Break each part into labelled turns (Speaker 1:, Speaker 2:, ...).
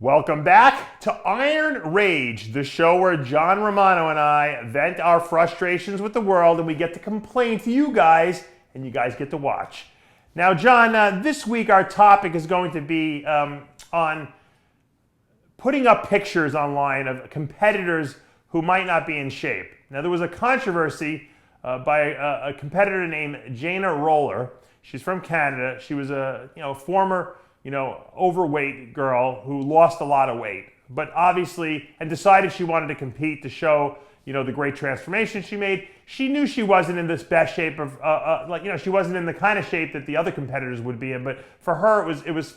Speaker 1: Welcome back to Iron Rage, the show where John Romano and I vent our frustrations with the world and we get to complain to you guys and you guys get to watch. Now, John, this week our topic is going to be on putting up pictures online of competitors who might not be in shape. Now, there was a controversy by a competitor named Jana Roller. She's from Canada. She was a former overweight girl who lost a lot of weight, but obviously, and decided she wanted to compete to show, the great transformation she made. She knew she wasn't in this best shape of, she wasn't in the kind of shape that the other competitors would be in, but for her, it was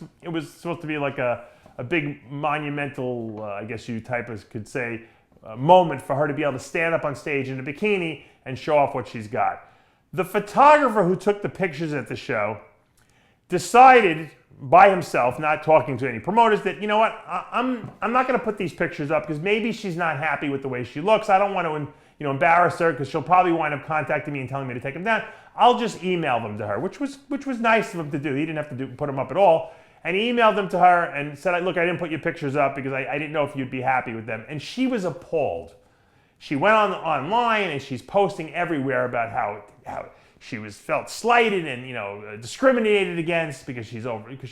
Speaker 1: supposed to be like a big monumental, I guess you typists could say, moment for her to be able to stand up on stage in a bikini and show off what she's got. The photographer who took the pictures at the show decided by himself, not talking to any promoters, that, I'm not going to put these pictures up because maybe she's not happy with the way she looks. I don't want to embarrass her because she'll probably wind up contacting me and telling me to take them down. I'll just email them to her, which was nice of him to do. He didn't have to put them up at all. And he emailed them to her and said, look, I didn't put your pictures up because I didn't know if you'd be happy with them. And she was appalled. She went online and she's posting everywhere about how she felt slighted and discriminated against because she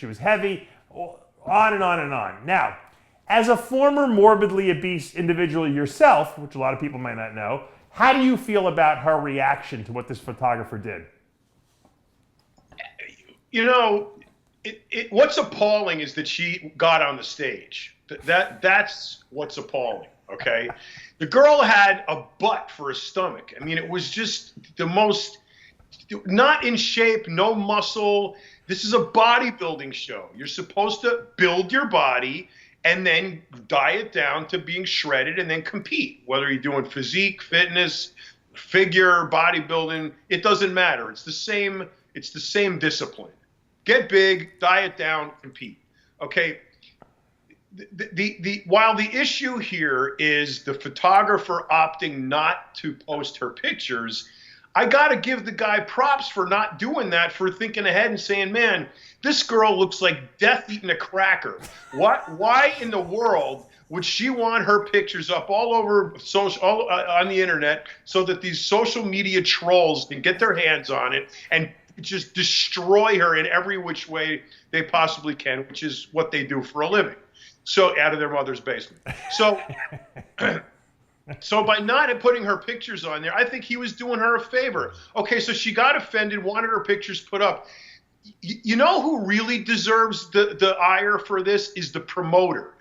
Speaker 1: was heavy, on and on and on. Now, as a former morbidly obese individual yourself, which a lot of people might not know, how do you feel about her reaction to what this photographer did?
Speaker 2: What's appalling is that she got on the stage. That's what's appalling, okay? The girl had a butt for a stomach. I mean, it was just the most, not in shape, no muscle. This is a bodybuilding show. You're supposed to build your body and then diet down to being shredded and then compete. Whether you're doing physique, fitness, figure, bodybuilding, it doesn't matter. It's the same discipline. Get big, diet down, compete. Okay. While the issue here is the photographer opting not to post her pictures, I got to give the guy props for not doing that, for thinking ahead and saying, man, this girl looks like death eating a cracker. Why in the world would she want her pictures up all over on the internet so that these social media trolls can get their hands on it and just destroy her in every which way they possibly can, which is what they do for a living. So out of their mother's basement. So by not putting her pictures on there, I think he was doing her a favor. Okay, so she got offended, wanted her pictures put up. You know who really deserves the ire for this is the promoter.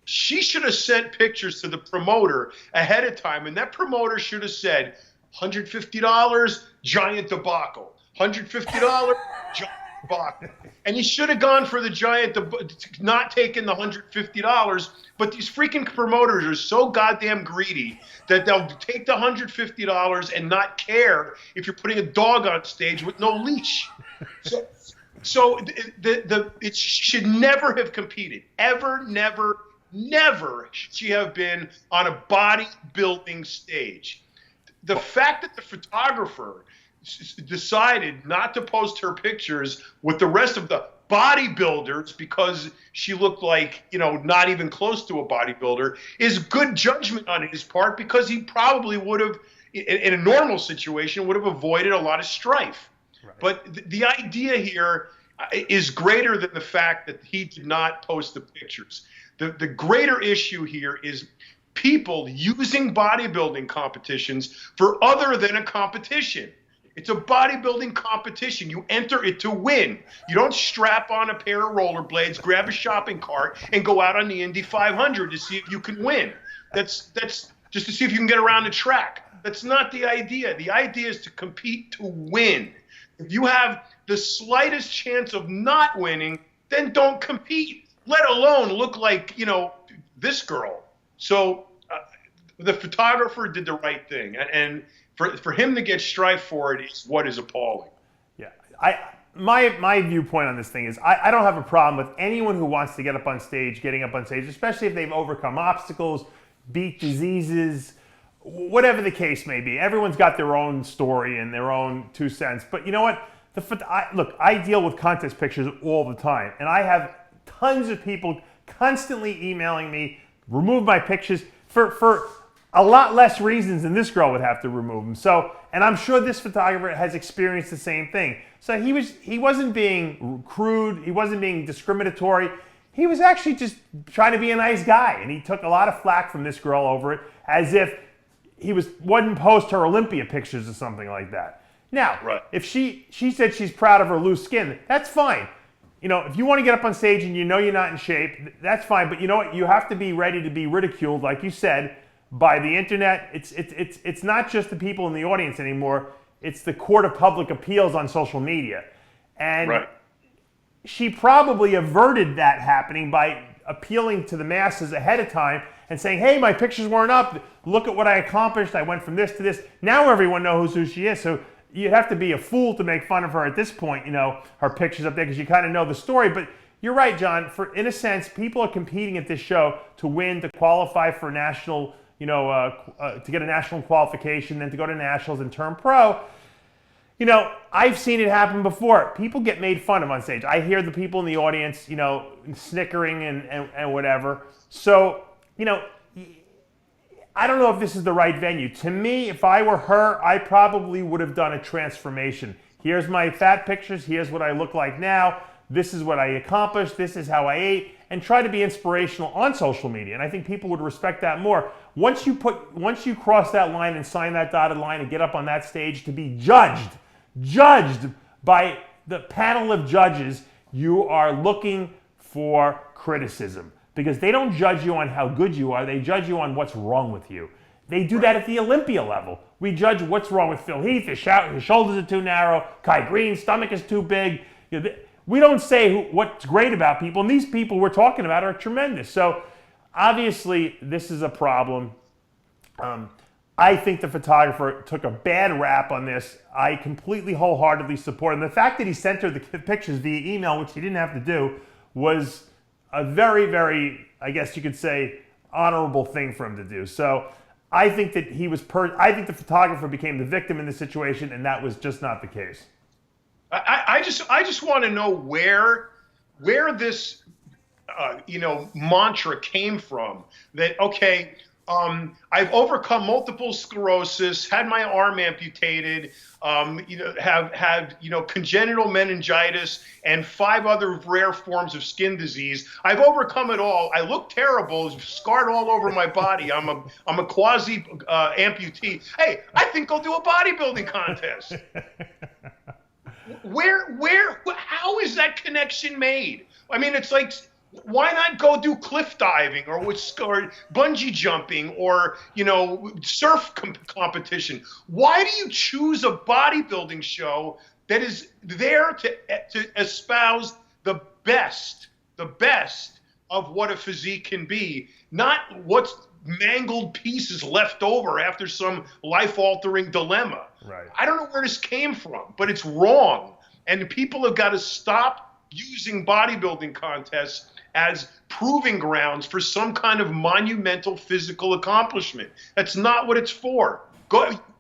Speaker 2: She should have sent pictures to the promoter ahead of time, and that promoter should have said, $150, giant debacle. $150, giant debacle. And he should have gone for the giant, not taking the $150. But these freaking promoters are so goddamn greedy that they'll take the $150 and not care if you're putting a dog on stage with no leash. So it should never have competed. Ever, never should she have been on a bodybuilding stage. The fact that the photographer decided not to post her pictures with the rest of the bodybuilders because she looked like, not even close to a bodybuilder is good judgment on his part, because he probably would have, in a normal situation, would have avoided a lot of strife. Right. But the idea here is greater than the fact that he did not post the pictures. The greater issue here is people using bodybuilding competitions for other than a competition. It's a bodybuilding competition. You enter it to win. You don't strap on a pair of rollerblades, grab a shopping cart, and go out on the Indy 500 to see if you can win. That's just to see if you can get around the track. That's not the idea. The idea is to compete to win. If you have the slightest chance of not winning, then don't compete, let alone look like, this girl. So the photographer did the right thing, and for him to get strife for it is what is appalling.
Speaker 1: Yeah, my viewpoint on this thing is I don't have a problem with anyone who wants to get up on stage, getting up on stage, especially if they've overcome obstacles, beat diseases, whatever the case may be. Everyone's got their own story and their own 2 cents. But you know what? Look, I deal with contest pictures all the time, and I have tons of people constantly emailing me, remove my pictures for a lot less reasons than this girl would have to remove them. So, and I'm sure this photographer has experienced the same thing. So he wasn't being crude, he wasn't being discriminatory. He was actually just trying to be a nice guy, and he took a lot of flack from this girl over it, as if he wouldn't post her Olympia pictures or something like that. Now, if she said she's proud of her loose skin, that's fine. You know, if you want to get up on stage and you know you're not in shape, that's fine. But you know what? You have to be ready to be ridiculed, like you said, by the internet. It's not just the people in the audience anymore. It's the court of public appeals on social media. And she probably averted that happening by appealing to the masses ahead of time and saying, hey, my pictures weren't up. Look at what I accomplished. I went from this to this. Now everyone knows who she is. So you have to be a fool to make fun of her at this point, you know, her pictures up there, because you kind of know the story. But you're right, John. In a sense, people are competing at this show to win, to qualify for national, you know, to get a national qualification, then to go to nationals and turn pro. You know, I've seen it happen before. People get made fun of on stage. I hear the people in the audience, you know, snickering and whatever. So, you know, I don't know if this is the right venue. To me, if I were her, I probably would have done a transformation. Here's my fat pictures. Here's what I look like now. This is what I accomplished. This is how I ate. And try to be inspirational on social media. And I think people would respect that more. Once you cross that line and sign that dotted line and get up on that stage to be judged by the panel of judges, you are looking for criticism. Because they don't judge you on how good you are, they judge you on what's wrong with you. They do that at the Olympia level. We judge what's wrong with Phil Heath, his shoulders are too narrow, Kai Green's stomach is too big. You know, we don't say what's great about people, and these people we're talking about are tremendous. So obviously this is a problem. I think the photographer took a bad rap on this. I completely wholeheartedly support him. The fact that he sent her the pictures via email, which he didn't have to do, was a very, very, I guess you could say, honorable thing for him to do. So I think that I think the photographer became the victim in this situation, and that was just not the case.
Speaker 2: I just want to know where this you know, mantra came from. That okay, I've overcome multiple sclerosis, had my arm amputated, you know, have had, you know, congenital meningitis and 5 other rare forms of skin disease. I've overcome it all. I look terrible, scarred all over my body. I'm a quasi amputee. Hey, I think I'll do a bodybuilding contest. How is that connection made? I mean, it's like, why not go do cliff diving or bungee jumping or, you know, surf competition? Why do you choose a bodybuilding show that is there to espouse the best of what a physique can be, not what's mangled pieces left over after some life-altering dilemma?
Speaker 1: Right.
Speaker 2: I don't know where this came from, but it's wrong. And people have got to stop using bodybuilding contests as proving grounds for some kind of monumental physical accomplishment. That's not what it's for.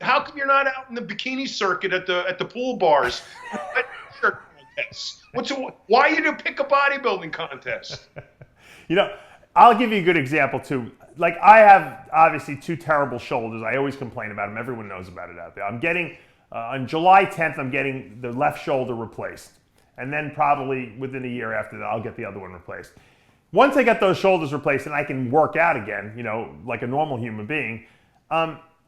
Speaker 2: How come you're not out in the bikini circuit at the pool bars? Why you to pick a bodybuilding contest?
Speaker 1: You know, I'll give you a good example too. Like, I have obviously 2 terrible shoulders. I always complain about them. Everyone knows about it out there. I'm getting, on July 10th, I'm getting the left shoulder replaced. And then probably within a year after that, I'll get the other one replaced. Once I get those shoulders replaced and I can work out again, you know, like a normal human being,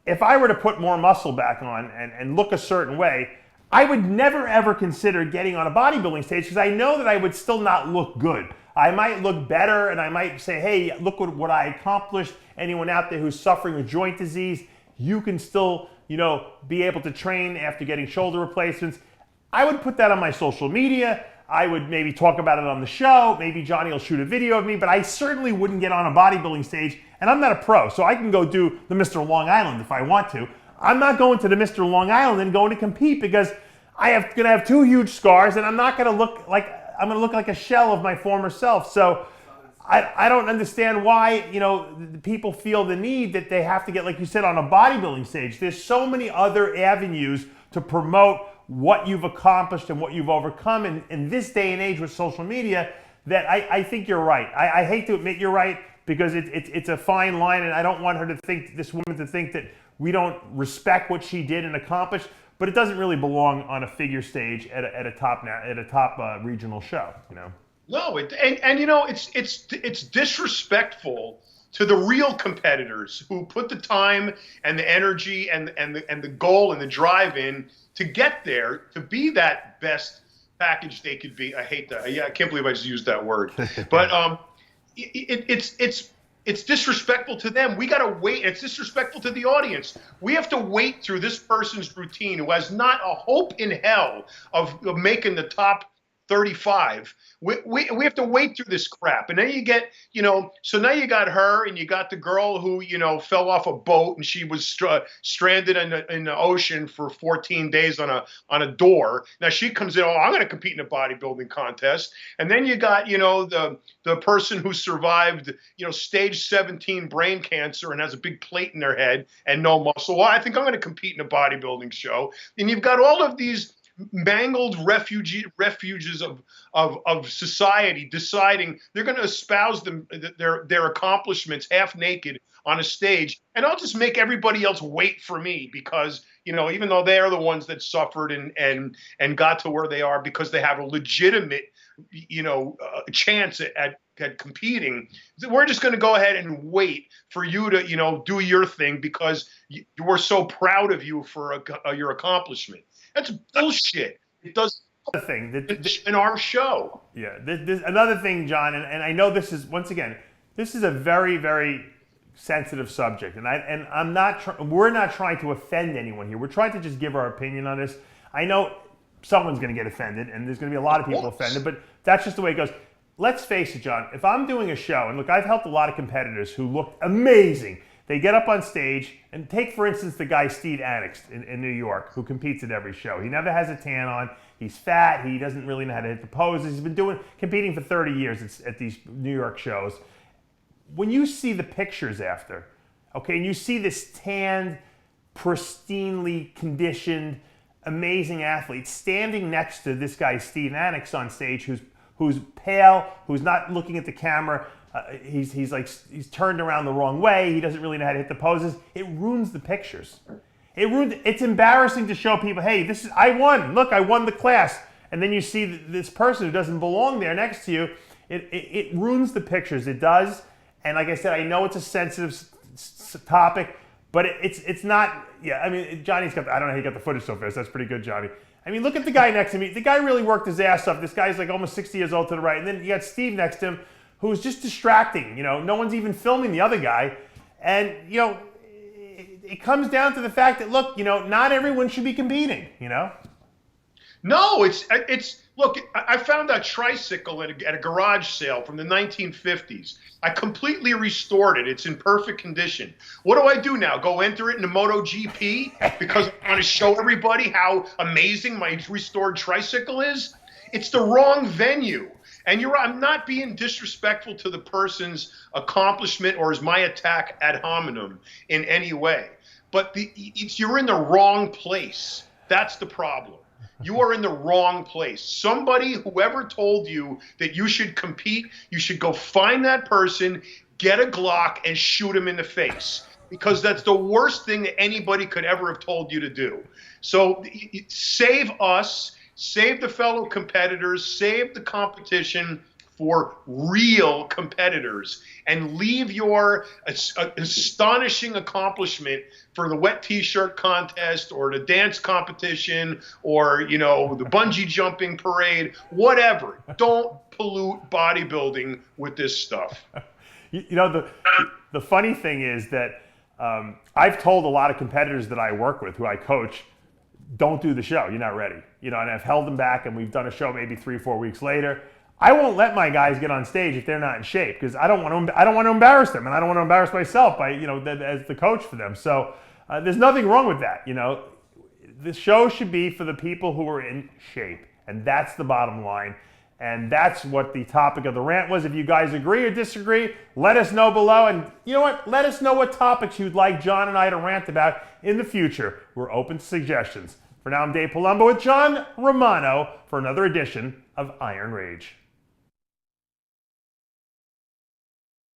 Speaker 1: if I were to put more muscle back on and look a certain way, I would never ever consider getting on a bodybuilding stage, because I know that I would still not look good. I might look better and I might say, hey, look what I accomplished. Anyone out there who's suffering with joint disease, you can still, you know, be able to train after getting shoulder replacements. I would put that on my social media. I would maybe talk about it on the show. Maybe Johnny will shoot a video of me, but I certainly wouldn't get on a bodybuilding stage. And I'm not a pro, so I can go do the Mr. Long Island if I want to. I'm not going to the Mr. Long Island and going to compete, because I'm going to have 2 huge scars and I'm not going to look like, I'm going to look like a shell of my former self. So I don't understand why, you know, people feel the need that they have to get, like you said, on a bodybuilding stage. There's so many other avenues to promote what you've accomplished and what you've overcome in this day and age with social media, that I think you're right. I hate to admit you're right, because it's a fine line, and I don't want her to think, this woman to think, that we don't respect what she did and accomplished, but it doesn't really belong on a figure stage at a top regional show, you know.
Speaker 2: No, and you know, it's disrespectful to the real competitors who put the time and the energy and the goal and the drive in to get there, to be that best package they could be. I hate that. Yeah, I can't believe I just used that word. But it's disrespectful to them. We got to wait. It's disrespectful to the audience. We have to wait through this person's routine, who has not a hope in hell of making the top 35. We have to wait through this crap. And then you get, you know, so now you got her, and you got the girl who, you know, fell off a boat, and she was stranded in the ocean for 14 days on a door. Now she comes in, oh, I'm going to compete in a bodybuilding contest. And then you got, you know, the person who survived, you know, stage 17 brain cancer and has a big plate in their head and no muscle. Well, I think I'm going to compete in a bodybuilding show. And you've got all of these mangled refuges of society deciding they're going to espouse their accomplishments half naked on a stage, and I'll just make everybody else wait for me, because, you know, even though they're the ones that suffered and got to where they are because they have a legitimate, you know, chance at competing, we're just going to go ahead and wait for you to, you know, do your thing because we're so proud of you for your accomplishment. That's bullshit. It does in our show.
Speaker 1: Yeah, this another thing, John, and I know this is, once again, this is a very, very sensitive subject, and we're not trying to offend anyone here. We're trying to just give our opinion on this. I know someone's going to get offended, and there's going to be a lot of people offended, but that's just the way it goes. Let's face it, John. If I'm doing a show, and look, I've helped a lot of competitors who looked amazing. They get up on stage, and take, for instance, the guy Steve Annex in New York, who competes at every show. He never has a tan on. He's fat. He doesn't really know how to hit the poses. He's been competing for 30 years at these New York shows. When you see the pictures after, okay, and you see this tanned, pristinely conditioned, amazing athlete standing next to this guy Steve Annex on stage, who's pale, who's not looking at the camera. He's turned around the wrong way. He doesn't really know how to hit the poses. It ruins the pictures. It's embarrassing to show people, hey, I won. Look, I won the class. And then you see this person who doesn't belong there next to you. It ruins the pictures. It does. And like I said, I know it's a sensitive topic, but it's not. Yeah, I mean, Johnny's got. I don't know how he got the footage so fast. That's pretty good, Johnny. I mean, look at the guy next to me. The guy really worked his ass off. This guy's like almost 60 years old to the right, and then you got Steve next to him, who's just distracting. You know, no one's even filming the other guy. And, you know, it comes down to the fact that, look, you know, not everyone should be competing, you know?
Speaker 2: No, look, I found a tricycle at a garage sale from the 1950s. I completely restored it. It's in perfect condition. What do I do now? Go enter it in the MotoGP because I want to show everybody how amazing my restored tricycle is? It's the wrong venue. And I'm not being disrespectful to the person's accomplishment or is my attack ad hominem in any way. But you're in the wrong place. That's the problem. You are in the wrong place. Somebody, whoever told you that you should compete, you should go find that person, get a Glock, and shoot him in the face. Because that's the worst thing that anybody could ever have told you to do. So save us. Save the fellow competitors, save the competition for real competitors, and leave your astonishing accomplishment for the wet t-shirt contest or the dance competition or, you know, the bungee jumping parade, whatever. Don't pollute bodybuilding with this stuff.
Speaker 1: You know, the funny thing is that I've told a lot of competitors that I work with, who I coach, don't do the show. You're not ready. You know, and I've held them back, and we've done a show maybe 3 or 4 weeks later. I won't let my guys get on stage if they're not in shape, because I don't want to embarrass them, and I don't want to embarrass myself by, you know, as the coach for them. So there's nothing wrong with that. You know, the show should be for the people who are in shape, and that's the bottom line. And that's what the topic of the rant was. If you guys agree or disagree, let us know below. And you know what? Let us know what topics you'd like John and I to rant about in the future. We're open to suggestions. For now, I'm Dave Palumbo with John Romano for another edition of Iron Rage.